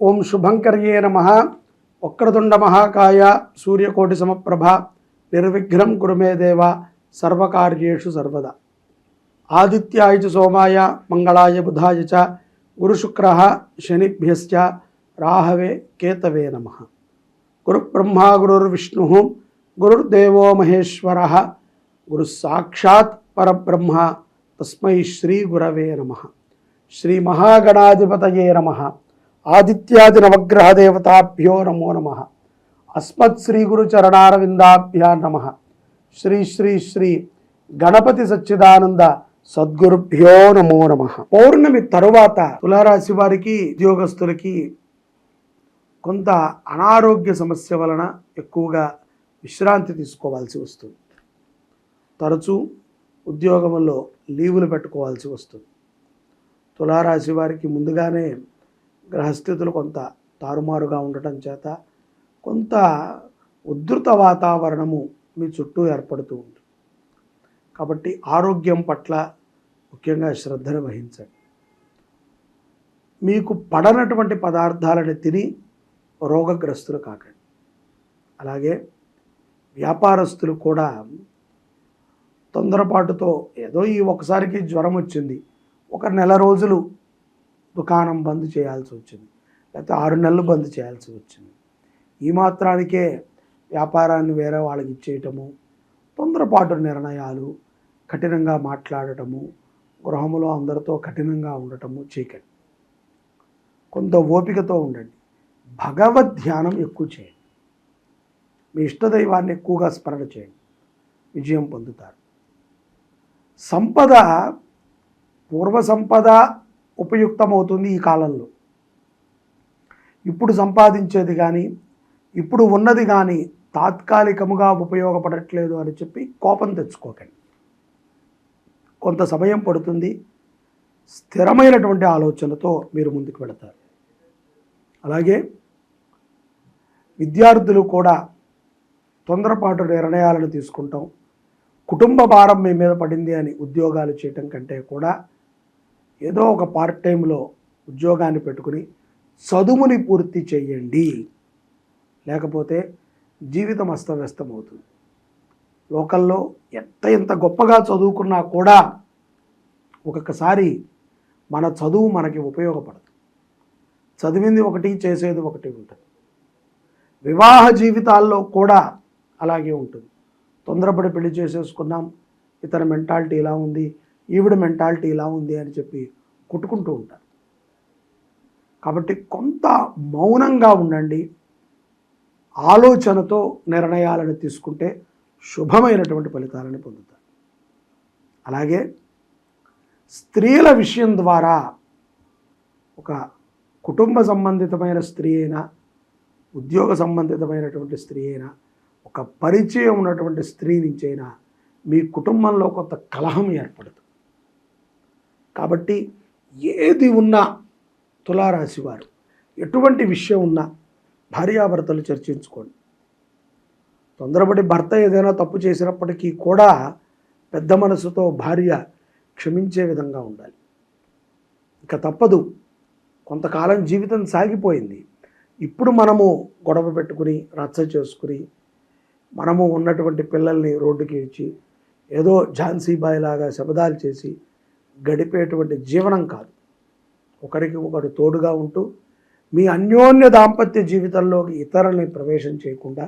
ఓం శుభంకర్యే నమః. వక్రతుండ మహాకాయ సూర్యకోటి సమప్రభ నిర్విఘ్నం కురు మే దేవ సర్వకార్యేషు సర్వదా. ఆదిత్యాయ చ సోమాయ మంగళాయ బుధాయ చ గురుశుక్రః శనిభ్యశ్చ రాహవే కేతవే నమః. గురుబ్రహ్మ గురుర్విష్ణుః గురుర్దేవో మహేశ్వరః గురుః సాక్షాత్ పరబ్రహ్మ తస్మై శ్రీ గురవే నమః. శ్రీ మహాగణాధిపతయే నమః. ఆదిత్యాది నవగ్రహ దేవతాభ్యో నమో నమః. అస్మత్ శ్రీ గురు చరణారవిందాభ్యా నమః. శ్రీ శ్రీ శ్రీ గణపతి సచ్చిదానంద సద్గురుభ్యో నమో నమః. పౌర్ణమి తరువాత తులారాశి వారికి, ఉద్యోగస్తులకి కొంత అనారోగ్య సమస్య వలన ఎక్కువగా విశ్రాంతి తీసుకోవాల్సి వస్తుంది. తరచూ ఉద్యోగంలో లీవులు పెట్టుకోవాల్సి వస్తుంది. తులారాశి వారికి ముందుగానే గ్రహస్థితులు కొంత తారుమారుగా ఉండటం చేత కొంత ఉద్ధృత వాతావరణము మీ చుట్టూ ఏర్పడుతూ ఉంటుంది. కాబట్టి ఆరోగ్యం పట్ల ముఖ్యంగా శ్రద్ధను వహించండి. మీకు పడనటువంటి పదార్థాలను తిని రోగగ్రస్తులు కాకండి. అలాగే వ్యాపారస్తులు కూడా తొందరపాటుతో ఏదో ఈ ఒకసారికి జ్వరం వచ్చింది, ఒక నెల రోజులు దుకాణం బంద్ చేయాల్సి వచ్చింది, లేకపోతే 6 నెలలు బంద్ చేయాల్సి వచ్చింది, ఈ మాత్రానికే వ్యాపారాన్ని వేరే వాళ్ళకి ఇచ్చేయటము, తొందరపాటు నిర్ణయాలు, కఠినంగా మాట్లాడటము, గృహంలో అందరితో కఠినంగా ఉండటము చేయకండి. కొంత ఓపికతో ఉండండి. భగవద్ ధ్యానం ఎక్కువ చేయండి. మీ ఇష్టదైవాన్ని ఎక్కువగా స్మరణ చేయండి. విజయం పొందుతారు. సంపద, పూర్వ సంపద ఉపయుక్తమవుతుంది ఈ కాలంలో. ఇప్పుడు సంపాదించేది కానీ, ఇప్పుడు ఉన్నది కానీ తాత్కాలికముగా ఉపయోగపడట్లేదు అని చెప్పి కోపం తెచ్చుకోకండి. కొంత సమయం పడుతుంది. స్థిరమైనటువంటి ఆలోచనతో మీరు ముందుకు వెళతారు. అలాగే విద్యార్థులు కూడా తొందరపాటు నిర్ణయాలను తీసుకుంటాం. కుటుంబ భారం మీ మీద పడింది అని ఉద్యోగాలు చేయటం కంటే కూడా ఏదో ఒక పార్ట్ టైంలో ఉద్యోగాన్ని పెట్టుకుని చదువుని పూర్తి చేయండి. లేకపోతే జీవితం అస్తవ్యస్తం అవుతుంది. లోకల్లో ఎంత గొప్పగా చదువుకున్నా కూడా ఒక్కొక్కసారి మన చదువు మనకి ఉపయోగపడదు. చదివింది ఒకటి, చేసేది ఒకటి ఉంటుంది. వివాహ జీవితాల్లో కూడా అలాగే ఉంటుంది. తొందరపడి పెళ్లి చేసేసుకున్నాం, ఇతని మెంటాలిటీ ఇలా ఉంది, ఈవిడ మెంటాలిటీ ఇలా ఉంది అని చెప్పి కొట్టుకుంటూ ఉంటారు. కాబట్టి కొంత మౌనంగా ఉండండి. ఆలోచనతో నిర్ణయాలను తీసుకుంటే శుభమైనటువంటి ఫలితాలను పొందుతారు. అలాగే స్త్రీల విషయం ద్వారా ఒక కుటుంబ సంబంధితమైన స్త్రీ అయినా, ఉద్యోగ సంబంధితమైనటువంటి స్త్రీ అయినా, ఒక పరిచయం ఉన్నటువంటి స్త్రీ నుంచైనా మీ కుటుంబంలో కొంత కలహం ఏర్పడుతుంది. కాబట్టి ఏది ఉన్నా తులారాశి వారు ఎటువంటి విషయం ఉన్నా భార్యాభర్తలు చర్చించుకోండి. తొందరపడి భర్త ఏదైనా తప్పు చేసినప్పటికీ కూడా పెద్ద మనసుతో భార్య క్షమించే విధంగా ఉండాలి. ఇక తప్పదు, కొంతకాలం జీవితం సాగిపోయింది. ఇప్పుడు మనము గొడవ పెట్టుకుని రచ్చ చేసుకుని మనము ఉన్నటువంటి పిల్లల్ని రోడ్డుకి ఇచ్చి ఏదో ఝాన్సీబాయి లాగా శబదాలు చేసి గడిపేటువంటి జీవనం కాదు. ఒకరికి ఒకరు తోడుగా ఉంటూ మీ అన్యోన్య దాంపత్య జీవితంలోకి ఇతరుల్ని ప్రవేశం చేయకుండా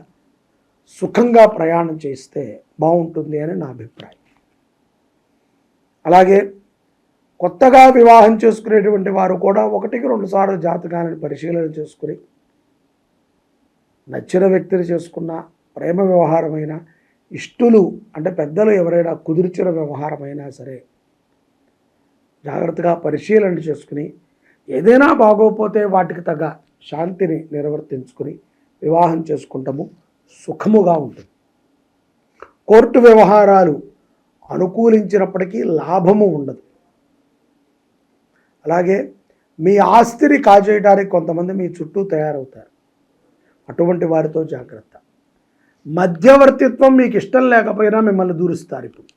సుఖంగా ప్రయాణం చేస్తే బాగుంటుంది అని నా అభిప్రాయం. అలాగే కొత్తగా వివాహం చేసుకునేటువంటి వారు కూడా 1-2 సార్లు జాతకాలను పరిశీలన చేసుకుని నచ్చిన వ్యక్తిని చేసుకున్న, ప్రేమ వ్యవహారమైన, ఇష్టులు అంటే పెద్దలు ఎవరైనా కుదిర్చిన వ్యవహారమైనా సరే జాగ్రత్తగా పరిశీలన చేసుకుని ఏదైనా బాగోపోతే వాటికి తగ్గ శాంతిని నిర్వర్తించుకుని వివాహం చేసుకుంటాము, సుఖముగా ఉంటుంది. కోర్టు వ్యవహారాలు అనుకూలించినప్పటికీ లాభము ఉండదు. అలాగే మీ ఆస్తిని కాజేయడానికి కొంతమంది మీ చుట్టూ తయారవుతారు. అటువంటి వారితో జాగ్రత్త. మధ్యవర్తిత్వం మీకు ఇష్టం లేకపోయినా మిమ్మల్ని దూరుస్తారు. ఇప్పుడు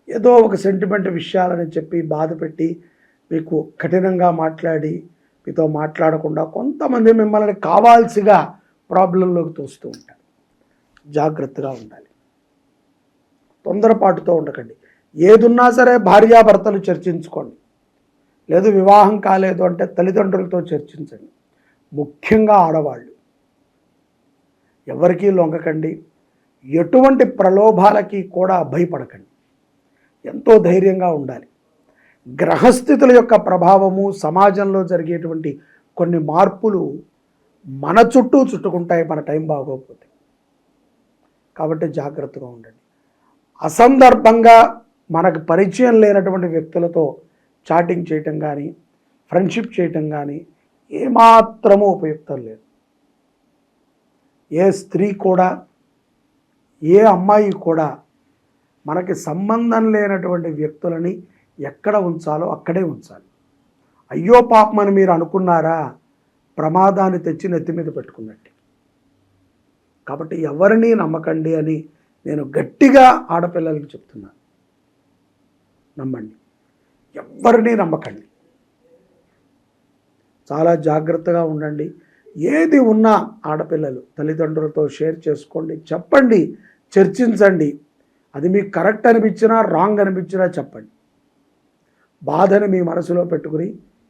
ఏదో ఒక సెంటిమెంట్ విషయాలని చెప్పి బాధ పెట్టి మీకు కఠినంగా మాట్లాడి మీతో మాట్లాడకుండా కొంతమంది మిమ్మల్ని కావాల్సిగా ప్రాబ్లంలోకి తోస్తూ ఉంటారు. జాగ్రత్తగా ఉండాలి. తొందరపాటుతో ఉండకండి. ఏదున్నా సరే భార్యాభర్తలు చర్చించుకోండి. లేదు వివాహం కాలేదు అంటే తల్లిదండ్రులతో చర్చించండి. ముఖ్యంగా ఆడవాళ్ళు ఎవరికీ లొంగకండి. ఎటువంటి ప్రలోభాలకి కూడా భయపడకండి. ఎంతో ధైర్యంగా ఉండాలి. గ్రహస్థితుల యొక్క ప్రభావము, సమాజంలో జరిగేటువంటి కొన్ని మార్పులు మన చుట్టూ చుట్టుకుంటాయి మన టైం బాగోకపోతే. కాబట్టి జాగ్రత్తగా ఉండండి. అసందర్భంగా మనకు పరిచయం లేనటువంటి వ్యక్తులతో చాటింగ్ చేయటం కానీ, ఫ్రెండ్షిప్ చేయటం కానీ ఏమాత్రమూ ఉపయుక్తం లేదు. ఏ స్త్రీ కూడా, ఏ అమ్మాయి కూడా మనకి సంబంధం లేనటువంటి వ్యక్తులని ఎక్కడ ఉంచాలో అక్కడే ఉంచాలి. అయ్యో పాపమని మీరు అనుకున్నారా, ప్రమాదాన్ని తెచ్చి నెత్తి మీద పెట్టుకున్నట్టు. కాబట్టి ఎవరిని నమ్మకండి అని నేను గట్టిగా ఆడపిల్లలకి చెప్తున్నాను. నమ్మండి, ఎవరిని నమ్మకండి. చాలా జాగ్రత్తగా ఉండండి. ఏది ఉన్నా ఆడపిల్లలు తల్లిదండ్రులతో షేర్ చేసుకోండి, చెప్పండి, చర్చించండి. అది మీకు కరెక్ట్ అనిపించినా రాంగ్ అనిపించినా చెప్పండి. బాధని మీ మనసులో పెట్టుకుని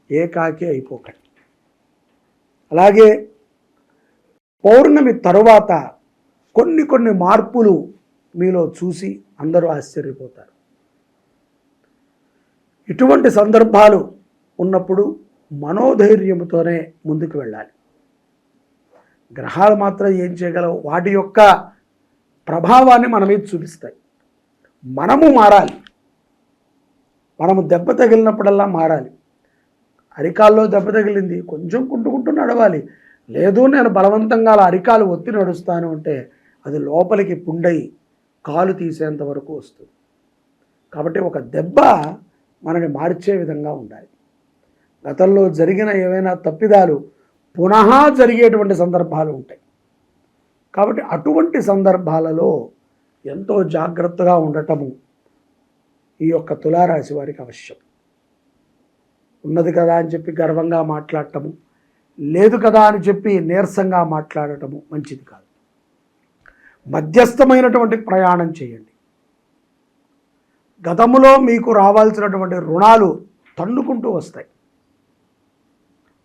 ఏకాకి అయిపోకండి. అలాగే పౌర్ణమి తరువాత కొన్ని మార్పులు మీలో చూసి అందరూ ఆశ్చర్యపోతారు. ఇటువంటి సందర్భాలు ఉన్నప్పుడు మనోధైర్యంతోనే ముందుకు వెళ్ళాలి. గ్రహాలు మాత్రం ఏం చేయగలవు, వాటి యొక్క ప్రభావాన్ని మన మీద చూపిస్తాయి. మనము మారాలి. మనము దెబ్బ తగిలినప్పుడల్లా మారాలి. అరికాల్లో దెబ్బ తగిలింది, కొంచెం కుంటుకుంటూ నడవాలి. లేదు నేను బలవంతంగా అలా అరికాలు ఒత్తి నడుస్తాను అంటే అది లోపలికి పుండై కాలు తీసేంత వరకు వస్తుంది. కాబట్టి ఒక దెబ్బ మనని మార్చే విధంగా ఉండాలి. గతంలో జరిగిన ఏవైనా తప్పిదాలు పునః జరిగేటువంటి సందర్భాలు ఉంటాయి. కాబట్టి అటువంటి సందర్భాలలో ఎంతో జాగ్రత్తగా ఉండటము ఈ యొక్క తులారాశి వారికి అవశ్యం. ఉన్నది కదా అని చెప్పి గర్వంగా మాట్లాడటము, లేదు కదా అని చెప్పి నీరసంగా మాట్లాడటము మంచిది కాదు. మధ్యస్థమైనటువంటి ప్రయాణం చేయండి. గతములో మీకు రావాల్సినటువంటి రుణాలు తన్నుకుంటూ వస్తాయి.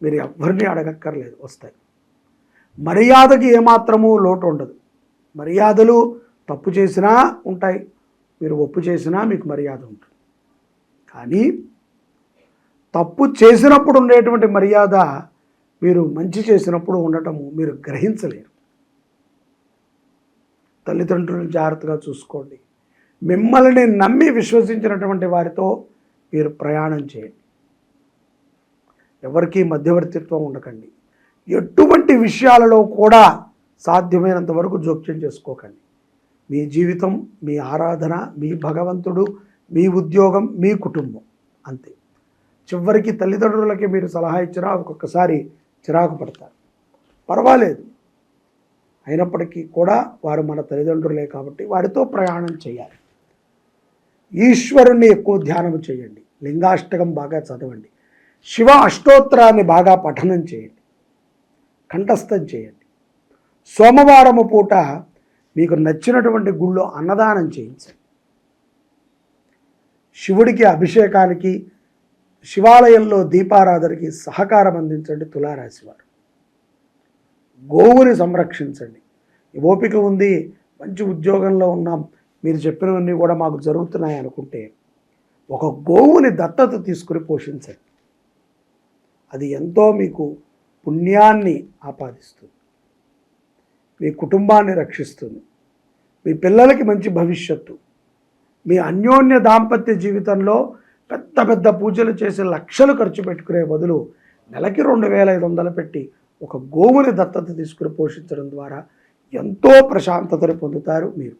మీరు ఎవరిని అడగక్కర్లేదు, వస్తాయి. మర్యాదకి ఏమాత్రమూ లోటు ఉండదు. మర్యాదలు తప్పు చేసినా ఉంటాయి, మీరు ఒప్పు చేసినా మీకు మర్యాద ఉంటుంది. కానీ తప్పు చేసినప్పుడు ఉండేటువంటి మర్యాద మీరు మంచి చేసినప్పుడు ఉండటము మీరు గ్రహించలేరు. తల్లిదండ్రులను జాగ్రత్తగా చూసుకోండి. మిమ్మల్ని నమ్మి విశ్వసించినటువంటి వారితో మీరు ప్రయాణం చేయండి. ఎవరికీ మధ్యవర్తిత్వం ఉండకండి. ఎటువంటి విషయాలలో కూడా సాధ్యమైనంత వరకు జోక్యం చేసుకోకండి. మీ జీవితం, మీ ఆరాధన, మీ భగవంతుడు, మీ ఉద్యోగం, మీ కుటుంబం, అంతే. చివరికి తల్లిదండ్రులకి మీరు సలహా ఇచ్చినా ఒక్కొక్కసారి చిరాకు పడతారు, పర్వాలేదు. అయినప్పటికీ కూడా వారు మన తల్లిదండ్రులే కాబట్టి వారితో ప్రయాణం చేయాలి. ఈశ్వరుణ్ణి ఎక్కువ ధ్యానం చేయండి. లింగాష్టకం బాగా చదవండి. శివ అష్టోత్తరాన్ని బాగా పఠనం చేయండి, కంఠస్థం చేయండి. సోమవారము పూట మీకు నచ్చినటువంటి గుళ్ళో అన్నదానం చేయించండి. శివుడికి అభిషేకానికి, శివాలయంలో దీపారాధనకి సహకారం అందించండి. తులారాశి వారు గోవుని సంరక్షించండి. ఓపిక ఉంది, మంచి ఉద్యోగంలో ఉన్నాం, మీరు చెప్పినవన్నీ కూడా మాకు జరుగుతున్నాయి అనుకుంటే ఒక గోవుని దత్తత తీసుకుని పోషించండి. అది ఎంతో మీకు పుణ్యాన్ని ఆపాదిస్తుంది, మీ కుటుంబాన్ని రక్షిస్తుంది, మీ పిల్లలకి మంచి భవిష్యత్తు. మీ అన్యోన్య దాంపత్య జీవితంలో పెద్ద పెద్ద పూజలు చేసి లక్షలు ఖర్చు పెట్టుకునే బదులు నెలకి 2,500 పెట్టి ఒక గోవుని దత్తత తీసుకుని పోషించడం ద్వారా ఎంతో ప్రశాంతతను పొందుతారు. మీరు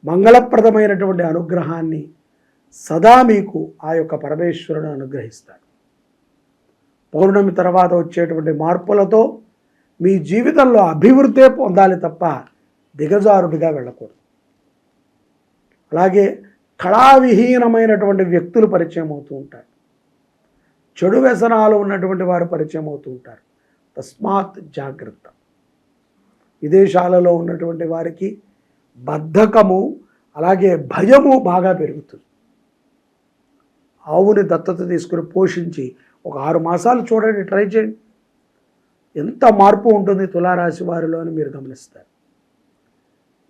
మంగళప్రదమైనటువంటి అనుగ్రహాన్ని సదా మీకు ఆ యొక్క పరమేశ్వరుడు అనుగ్రహిస్తాడు. పౌర్ణమి తర్వాత వచ్చేటువంటి మార్పులతో మీ జీవితంలో అభివృద్ధే పొందాలి తప్ప దిగజారుడిగా వెళ్ళకూడదు. అలాగే కళావిహీనమైనటువంటి వ్యక్తులు పరిచయం అవుతూ ఉంటారు. చెడు వ్యసనాలు ఉన్నటువంటి వారు పరిచయం అవుతూ ఉంటారు. తస్మాత్ జాగ్రత్త. విదేశాలలో ఉన్నటువంటి వారికి బద్ధకము అలాగే భయము బాగా పెరుగుతుంది. ఆవుని దత్తత తీసుకుని పోషించి ఒక 6 మాసాలు చూడండి, ట్రై చేయండి, ఎంత మార్పు ఉంటుంది తులారాశి వారిలో అని మీరు గమనిస్తారు.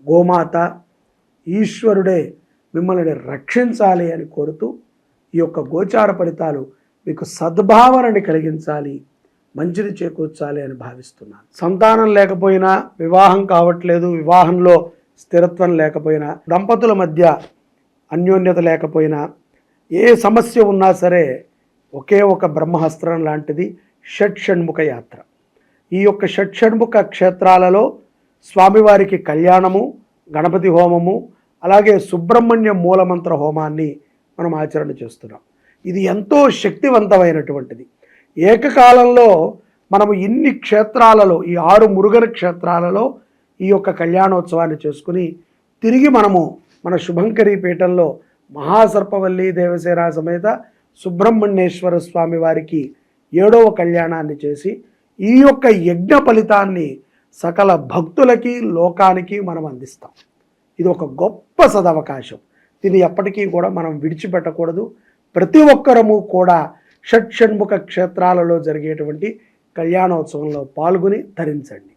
గోమాత ఈశ్వరుడే మిమ్మల్ని రక్షించాలి అని కోరుతూ ఈ యొక్క గోచార ఫలితాలు మీకు సద్భావనని కలిగించాలి, మంచిని చేకూర్చాలి అని భావిస్తున్నాను. సంతానం లేకపోయినా, వివాహం కావట్లేదు, వివాహంలో స్థిరత్వం లేకపోయినా, దంపతుల మధ్య అన్యోన్యత లేకపోయినా, ఏ సమస్య ఉన్నా సరే ఒకే ఒక బ్రహ్మహస్త్రం లాంటిది షట్షణ్ముఖ యాత్ర. ఈ యొక్క షట్షణ్ముఖ క్షేత్రాలలో స్వామివారికి కళ్యాణము, గణపతి హోమము, అలాగే సుబ్రహ్మణ్య మూలమంత్ర హోమాన్ని మనం ఆచరణ చేస్తున్నాం. ఇది ఎంతో శక్తివంతమైనటువంటిది. ఏకకాలంలో మనము ఇన్ని క్షేత్రాలలో, ఈ 6 మురుగన క్షేత్రాలలో ఈ యొక్క కళ్యాణోత్సవాన్ని చేసుకుని తిరిగి మనము మన శుభంకరీ పీఠంలో మహాసర్పవల్లి దేవసేన సమేత సుబ్రహ్మణ్యేశ్వర స్వామి వారికి 7వ కళ్యాణాన్ని చేసి ఈ యొక్క యజ్ఞ ఫలితాన్ని సకల భక్తులకి, లోకానికి మనం అందిస్తాం. ఇది ఒక గొప్ప సదవకాశం. దీన్ని ఎప్పటికీ కూడా మనం విడిచిపెట్టకూడదు. ప్రతి ఒక్కరము కూడా షట్షణ్ముఖ క్షేత్రాలలో జరిగేటువంటి కళ్యాణోత్సవంలో పాల్గొని ధరించండి.